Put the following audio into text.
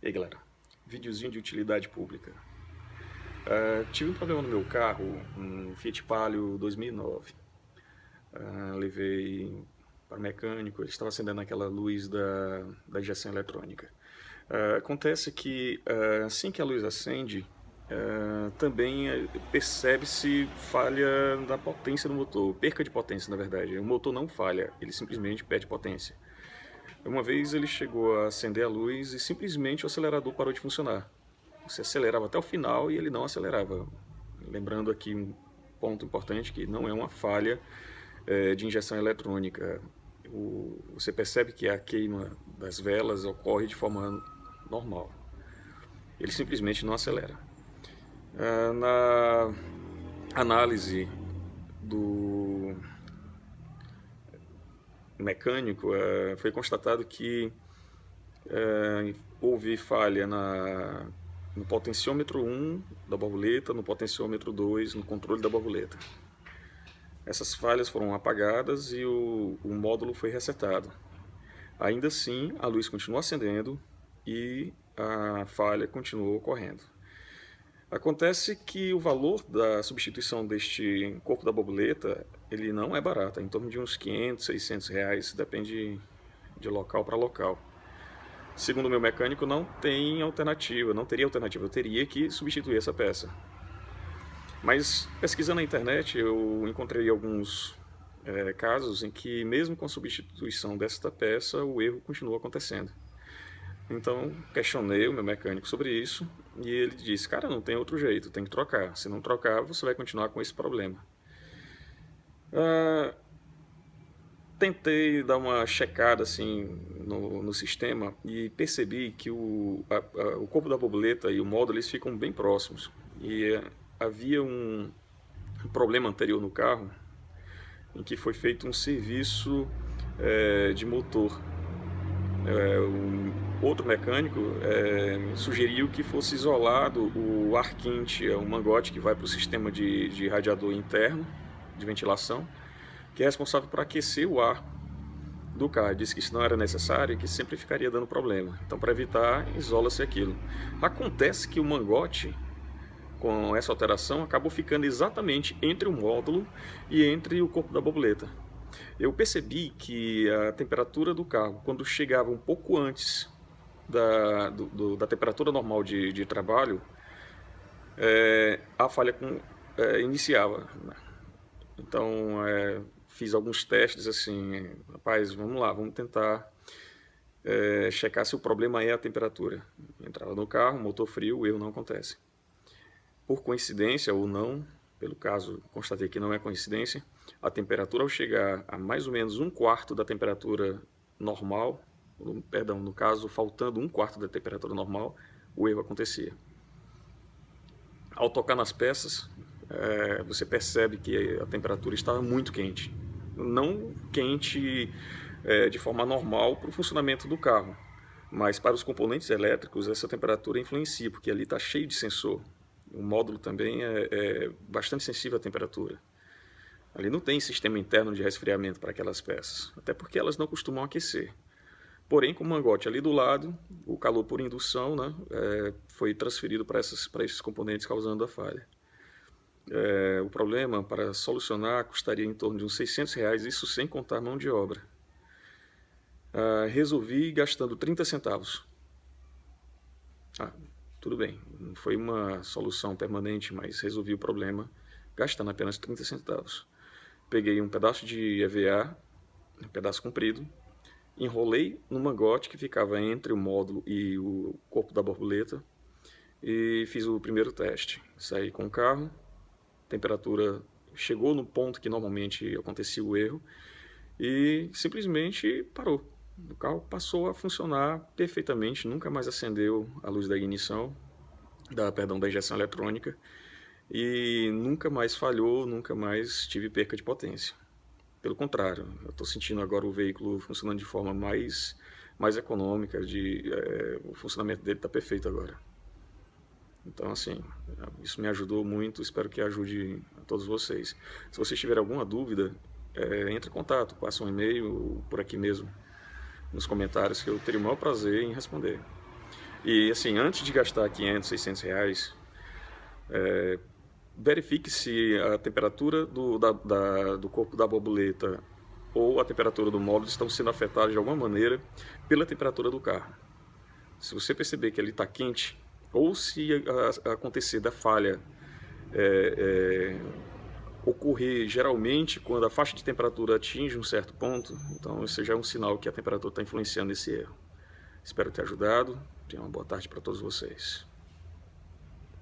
E aí galera, videozinho de utilidade pública. Tive um problema no meu carro, um Fiat Palio 2009. Levei para o mecânico, ele estava acendendo aquela luz da injeção eletrônica. Acontece que assim que a luz acende, também percebe-se falha da potência do motor, perca de potência na verdade. O motor não falha, ele simplesmente perde potência. Uma vez ele chegou a acender a luz e simplesmente o acelerador parou de funcionar. Você acelerava até o final e ele não acelerava. Lembrando aqui um ponto importante, que não é uma falha de injeção eletrônica. Você percebe que a queima das velas ocorre de forma normal. Ele simplesmente não acelera. Na análise do mecânico, foi constatado que houve falha no potenciômetro 1 da borboleta, no potenciômetro 2, no controle da borboleta. Essas falhas foram apagadas e o módulo foi resetado. Ainda assim, a luz continuou acendendo e a falha continuou ocorrendo. Acontece que o valor da substituição deste corpo da borboleta, ele não é barato, é em torno de uns 500, 600 reais, depende de local para local. Segundo o meu mecânico, não tem alternativa, não teria alternativa, eu teria que substituir essa peça. Mas pesquisando na internet, eu encontrei alguns casos em que, mesmo com a substituição desta peça, o erro continua acontecendo. Então, questionei o meu mecânico sobre isso e ele disse: cara, não tem outro jeito, tem que trocar. Se não trocar, você vai continuar com esse problema. Tentei dar uma checada assim no sistema e percebi que o corpo da borboleta e o módulo eles ficam bem próximos. E havia um problema anterior no carro em que foi feito um serviço de motor. Outro mecânico sugeriu que fosse isolado o ar quente, o mangote que vai para o sistema de radiador interno de ventilação, que é responsável por aquecer o ar do carro. Disse que isso não era necessário e que sempre ficaria dando problema. Então, para evitar, isola-se aquilo. Acontece que o mangote, com essa alteração, acabou ficando exatamente entre o módulo e entre o corpo da borboleta. Eu percebi que a temperatura do carro, quando chegava um pouco antes da temperatura normal de trabalho, a falha iniciava. Então, fiz alguns testes assim, rapaz, vamos lá, vamos tentar checar se o problema é a temperatura. Entrava no carro, motor frio, o erro não acontece. Por coincidência ou não, pelo caso, constatei que não é coincidência, a temperatura ao chegar a mais ou menos um quarto da temperatura normal, perdão, no caso, faltando um quarto da temperatura normal, o erro acontecia. Ao tocar nas peças, você percebe que a temperatura estava muito quente. Não quente de forma normal para o funcionamento do carro, mas para os componentes elétricos essa temperatura influencia, porque ali está cheio de sensor. O módulo também é bastante sensível à temperatura. Ali não tem sistema interno de resfriamento para aquelas peças, até porque elas não costumam aquecer. Porém, com o mangote ali do lado, o calor por indução, né, foi transferido para esses componentes, causando a falha. O problema, para solucionar, custaria em torno de uns 600 reais, isso sem contar mão de obra. Resolvi gastando 30 centavos. Tudo bem, não foi uma solução permanente, mas resolvi o problema gastando apenas 30 centavos. Peguei um pedaço de EVA, um pedaço comprido, enrolei no mangote que ficava entre o módulo e o corpo da borboleta e fiz o primeiro teste. Saí com o carro, temperatura chegou no ponto que normalmente acontecia o erro e simplesmente parou. O carro passou a funcionar perfeitamente, nunca mais acendeu a luz da ignição, da injeção eletrônica, e nunca mais falhou, nunca mais tive perca de potência. Pelo contrário, eu estou sentindo agora o veículo funcionando de forma mais econômica, o funcionamento dele está perfeito agora. Então, assim, isso me ajudou muito, espero que ajude a todos vocês. Se vocês tiverem alguma dúvida, entre em contato, passa um e-mail por aqui mesmo, nos comentários, que eu teria o maior prazer em responder. E assim, antes de gastar 500, 600 reais, verifique se a temperatura do corpo da borboleta ou a temperatura do módulo estão sendo afetadas de alguma maneira pela temperatura do carro. Se você perceber que ele está quente, ou se acontecer da falha ocorrer geralmente quando a faixa de temperatura atinge um certo ponto, então isso já é um sinal que a temperatura está influenciando esse erro. Espero ter ajudado. Tenha uma boa tarde para todos vocês.